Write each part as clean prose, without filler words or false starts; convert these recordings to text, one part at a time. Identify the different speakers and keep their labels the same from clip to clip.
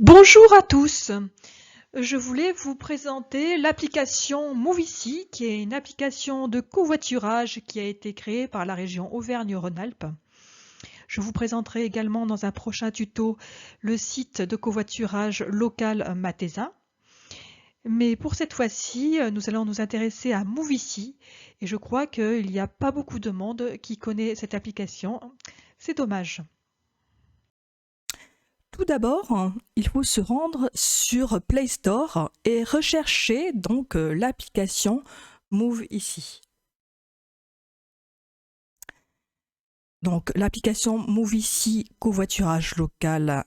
Speaker 1: Bonjour à tous, je voulais vous présenter l'application Movici, qui est une application de covoiturage qui a été créée par la région Auvergne-Rhône-Alpes. Je vous présenterai également dans un prochain tuto le site de covoiturage local Matesa. Mais pour cette fois-ci, nous allons nous intéresser à Movici et je crois qu'il n'y a pas beaucoup de monde qui connaît cette application. C'est dommage.
Speaker 2: Tout d'abord, il faut se rendre sur Play Store et rechercher donc l'application Move ici. Donc l'application Move ici covoiturage local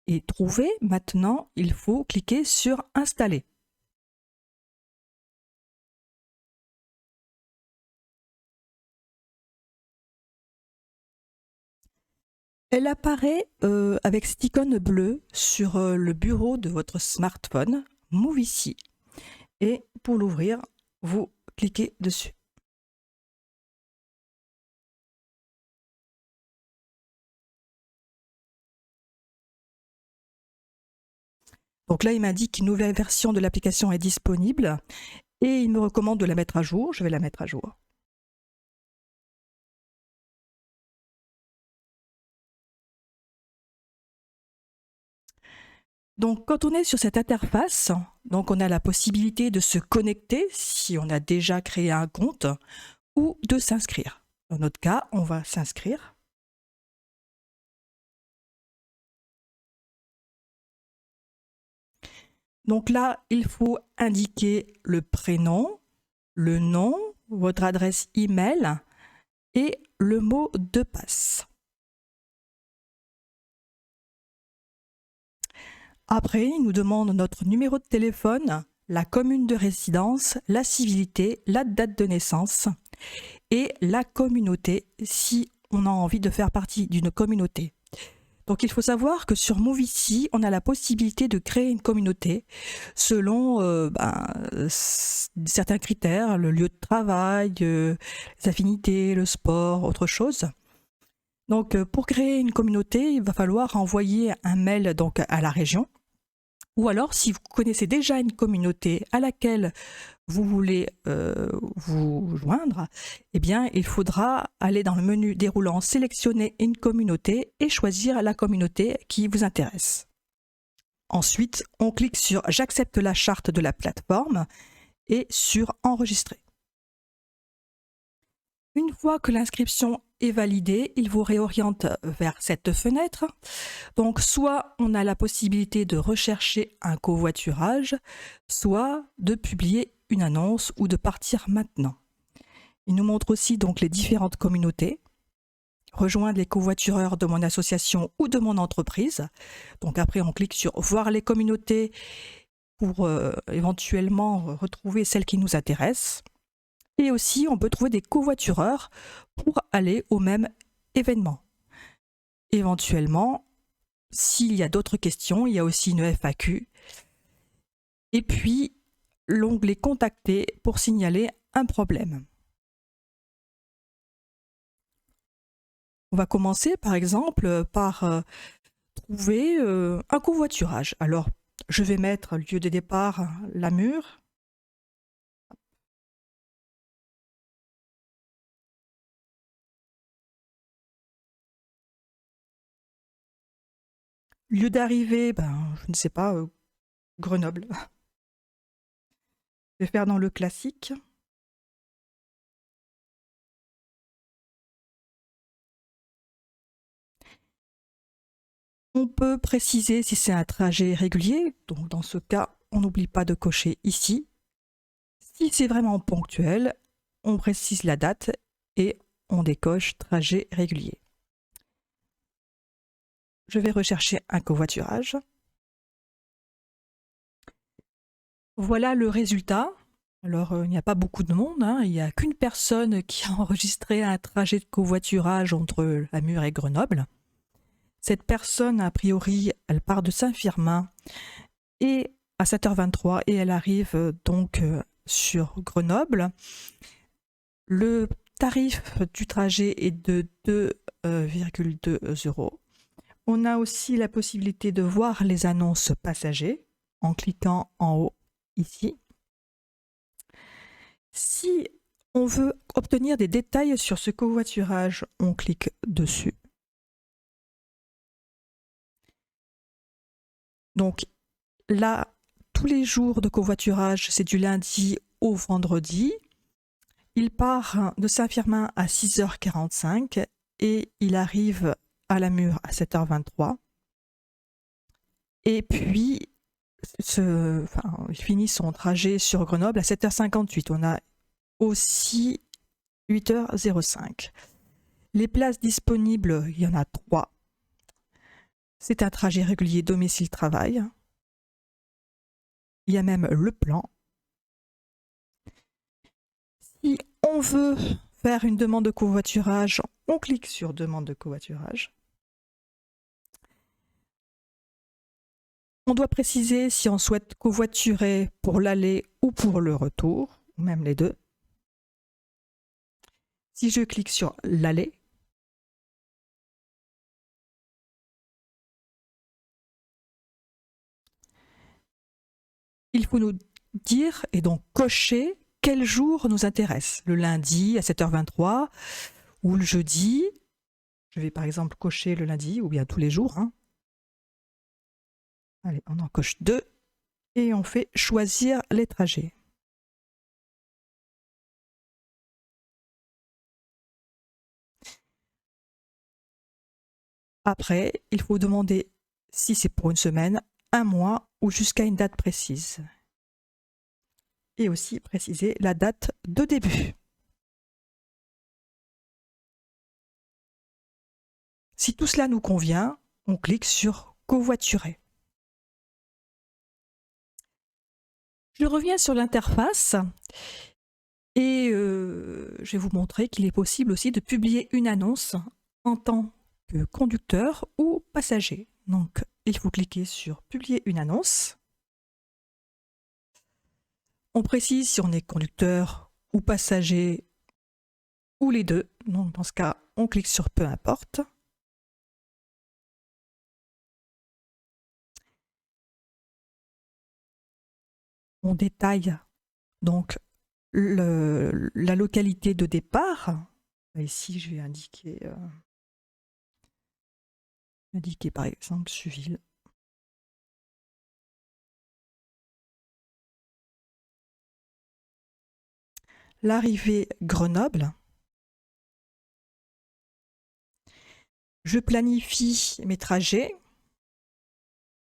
Speaker 2: est trouvée. Maintenant, il faut cliquer sur Installer. Elle apparaît avec cette icône bleue sur le bureau de votre smartphone, Move ici. Et pour l'ouvrir, vous cliquez dessus. Donc là, il m'indique qu'une nouvelle version de l'application est disponible et il me recommande de la mettre à jour. Je vais la mettre à jour. Donc, quand on est sur cette interface, donc on a la possibilité de se connecter si on a déjà créé un compte ou de s'inscrire. Dans notre cas, on va s'inscrire. Donc là, il faut indiquer le prénom, le nom, votre adresse email et le mot de passe. Après, il nous demande notre numéro de téléphone, la commune de résidence, la civilité, la date de naissance et la communauté si on a envie de faire partie d'une communauté. Donc il faut savoir que sur Movici, on a la possibilité de créer une communauté selon certains critères, le lieu de travail, les affinités, le sport, autre chose. Donc pour créer une communauté, il va falloir envoyer un mail donc à la région. Ou alors, si vous connaissez déjà une communauté à laquelle vous voulez vous joindre, eh bien, il faudra aller dans le menu déroulant, sélectionner une communauté et choisir la communauté qui vous intéresse. Ensuite, on clique sur « J'accepte la charte de la plateforme » et sur « Enregistrer ». Une fois que l'inscription est validée, il vous réoriente vers cette fenêtre. Donc, soit on a la possibilité de rechercher un covoiturage, soit de publier une annonce ou de partir maintenant. Il nous montre aussi donc les différentes communautés. Rejoindre les covoitureurs de mon association ou de mon entreprise. Donc après, on clique sur « Voir les communautés » pour éventuellement retrouver celles qui nous intéressent. Et aussi, on peut trouver des covoitureurs pour aller au même événement. Éventuellement, s'il y a d'autres questions, il y a aussi une FAQ. Et puis, l'onglet « Contacter » pour signaler un problème. On va commencer par exemple par trouver un covoiturage. Alors, je vais mettre lieu de départ Lamure. Lieu d'arrivée, je ne sais pas, Grenoble. Je vais faire dans le classique. On peut préciser si c'est un trajet régulier, donc dans ce cas, on n'oublie pas de cocher ici. Si c'est vraiment ponctuel, on précise la date et on décoche trajet régulier. Je vais rechercher un covoiturage. Voilà le résultat. Alors, il n'y a pas beaucoup de monde, hein. Il n'y a qu'une personne qui a enregistré un trajet de covoiturage entre Lamure et Grenoble. Cette personne, a priori, elle part de Saint-Firmin et à 7h23 et elle arrive donc sur Grenoble. Le tarif du trajet est de 2,2 €. On a aussi la possibilité de voir les annonces passagers en cliquant en haut ici. Si on veut obtenir des détails sur ce covoiturage, on clique dessus. Donc là, tous les jours de covoiturage, c'est du lundi au vendredi. Il part de Saint-Firmin à 6h45 et il arrive à la Mure à 7h23. Et puis, il finit son trajet sur Grenoble à 7h58. On a aussi 8h05. Les places disponibles, il y en a 3. C'est un trajet régulier domicile-travail. Il y a même le plan. Si on veut faire une demande de covoiturage, on clique sur demande de covoiturage. On doit préciser si on souhaite covoiturer pour l'aller ou pour le retour, ou même les deux. Si je clique sur l'aller, il faut nous dire et donc cocher quel jour nous intéresse. Le lundi à 7h23 ou le jeudi. Je vais par exemple cocher le lundi ou bien tous les jours. Allez, on en coche 2 et on fait choisir les trajets. Après, il faut demander si c'est pour une semaine, un mois ou jusqu'à une date précise. Et aussi préciser la date de début. Si tout cela nous convient, on clique sur covoiturer. Je reviens sur l'interface et je vais vous montrer qu'il est possible aussi de publier une annonce en tant que conducteur ou passager. Donc, il faut cliquer sur publier une annonce. On précise si on est conducteur ou passager ou les deux. Donc, dans ce cas, on clique sur peu importe. On détaille donc la localité de départ. Ici, je vais indiquer par exemple Suville. L'arrivée Grenoble. Je planifie mes trajets.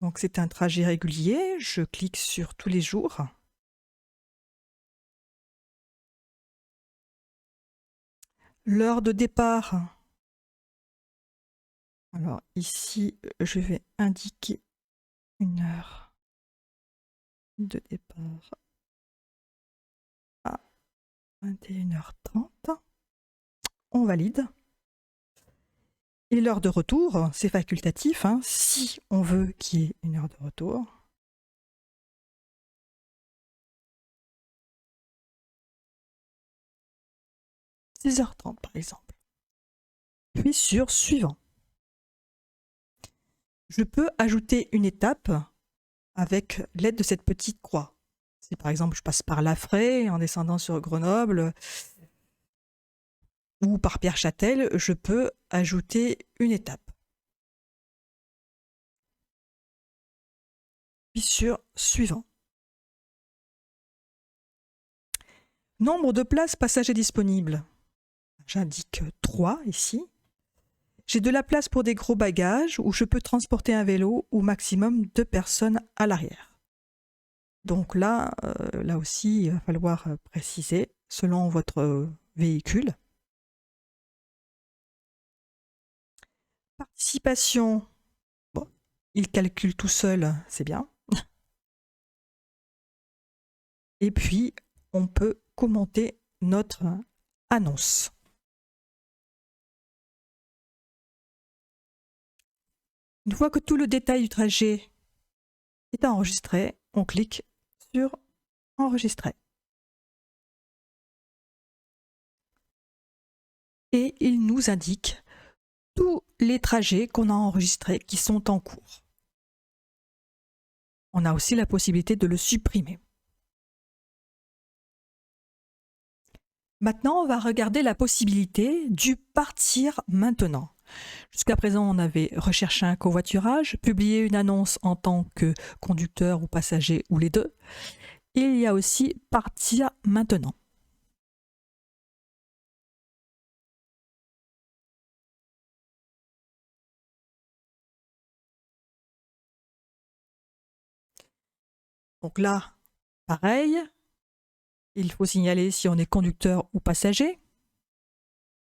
Speaker 2: Donc c'est un trajet régulier. Je clique sur tous les jours. L'heure de départ. Alors ici, je vais indiquer une heure de départ à 21h30. On valide. Et l'heure de retour, c'est facultatif, si on veut qu'il y ait une heure de retour. « 6h30 par exemple. Puis sur suivant. Je peux ajouter une étape avec l'aide de cette petite croix. Si par exemple je passe par Laffrey en descendant sur Grenoble ou par Pierre-Châtel, je peux ajouter une étape. Puis sur suivant. Nombre de places passagers disponibles. J'indique 3 ici. J'ai de la place pour des gros bagages où je peux transporter un vélo ou maximum 2 personnes à l'arrière. Donc là aussi, il va falloir préciser selon votre véhicule. Participation, bon, il calcule tout seul, c'est bien. Et puis, on peut commenter notre annonce. Une fois que tout le détail du trajet est enregistré, on clique sur enregistrer. Et il nous indique tous les trajets qu'on a enregistrés qui sont en cours. On a aussi la possibilité de le supprimer. Maintenant, on va regarder la possibilité du partir maintenant. Jusqu'à présent, on avait recherché un covoiturage, publié une annonce en tant que conducteur ou passager ou les deux. Et il y a aussi partir maintenant. Donc là, pareil, il faut signaler si on est conducteur ou passager.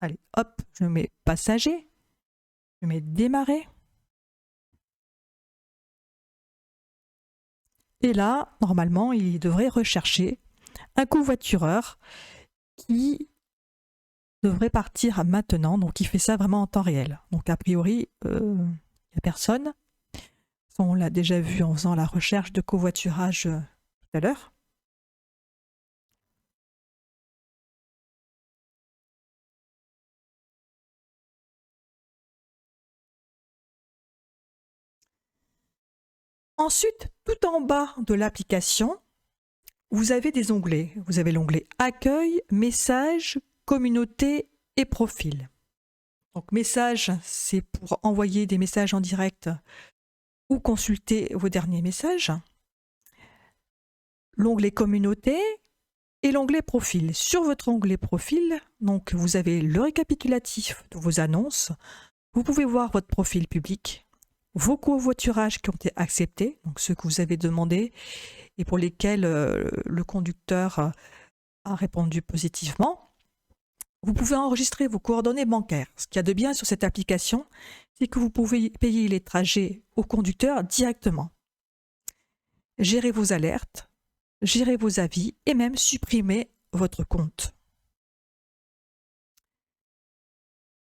Speaker 2: Allez, hop, je mets passager, je mets démarrer. Et là, normalement, il devrait rechercher un covoitureur qui devrait partir maintenant. Donc, il fait ça vraiment en temps réel. Donc, a priori, il n'y a personne. On l'a déjà vu en faisant la recherche de covoiturage tout à l'heure. Ensuite, tout en bas de l'application, vous avez des onglets. Vous avez l'onglet Accueil, Messages, Communauté et Profil. Donc, Messages, c'est pour envoyer des messages en direct ou consulter vos derniers messages. L'onglet Communauté et l'onglet Profil. Sur votre onglet Profil, donc, vous avez le récapitulatif de vos annonces. Vous pouvez voir votre profil public, vos covoiturages qui ont été acceptés, donc ceux que vous avez demandés et pour lesquels le conducteur a répondu positivement. Vous pouvez enregistrer vos coordonnées bancaires. Ce qu'il y a de bien sur cette application, c'est que vous pouvez payer les trajets au conducteur directement. Gérer vos alertes, gérer vos avis et même supprimer votre compte.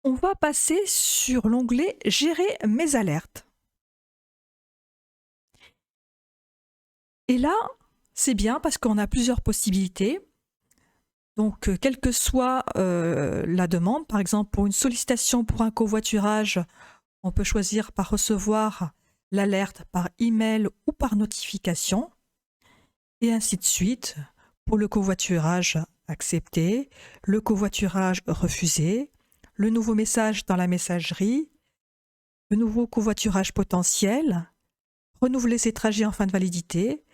Speaker 2: On va passer sur l'onglet « Gérer mes alertes ». Et là, c'est bien parce qu'on a plusieurs possibilités. Donc, quelle que soit la demande, par exemple pour une sollicitation pour un covoiturage, on peut choisir par recevoir l'alerte par email ou par notification, et ainsi de suite. Pour le covoiturage accepté, le covoiturage refusé, le nouveau message dans la messagerie, le nouveau covoiturage potentiel, renouveler ses trajets en fin de validité,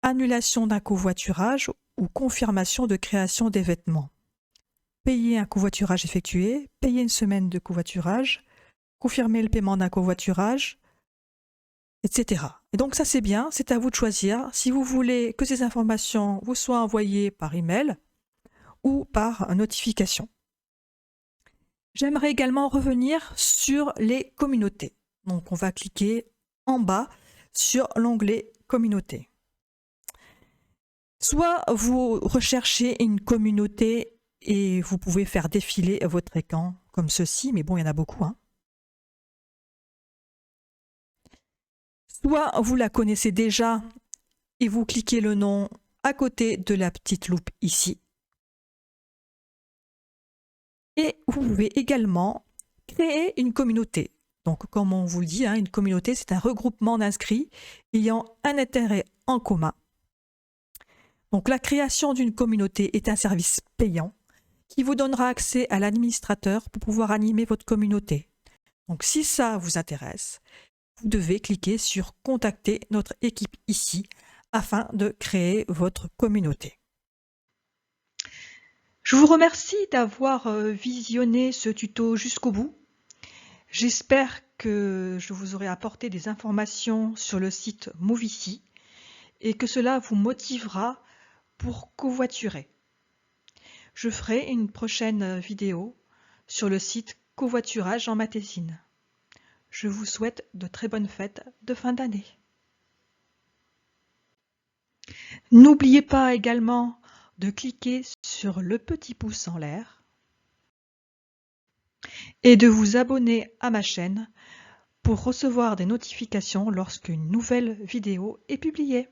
Speaker 2: annulation d'un covoiturage ou confirmation de création d'événements, payer un covoiturage effectué, payer une semaine de covoiturage, confirmer le paiement d'un covoiturage, etc. Et donc ça c'est bien, c'est à vous de choisir si vous voulez que ces informations vous soient envoyées par email ou par notification. J'aimerais également revenir sur les communautés. Donc on va cliquer en bas sur l'onglet communauté. Soit vous recherchez une communauté et vous pouvez faire défiler votre écran comme ceci, mais bon, il y en a beaucoup. Soit vous la connaissez déjà et vous cliquez le nom à côté de la petite loupe ici. Et vous pouvez également créer une communauté. Donc, comme on vous le dit, une communauté, c'est un regroupement d'inscrits ayant un intérêt en commun. Donc, la création d'une communauté est un service payant qui vous donnera accès à l'administrateur pour pouvoir animer votre communauté. Donc, si ça vous intéresse, vous devez cliquer sur « Contacter notre équipe ici » afin de créer votre communauté.
Speaker 1: Je vous remercie d'avoir visionné ce tuto jusqu'au bout. J'espère que je vous aurai apporté des informations sur le site Movici et que cela vous motivera pour covoiturer. Je ferai une prochaine vidéo sur le site Covoiturage en Matésine. Je vous souhaite de très bonnes fêtes de fin d'année. N'oubliez pas également de cliquer sur le petit pouce en l'air et de vous abonner à ma chaîne pour recevoir des notifications lorsqu'une nouvelle vidéo est publiée.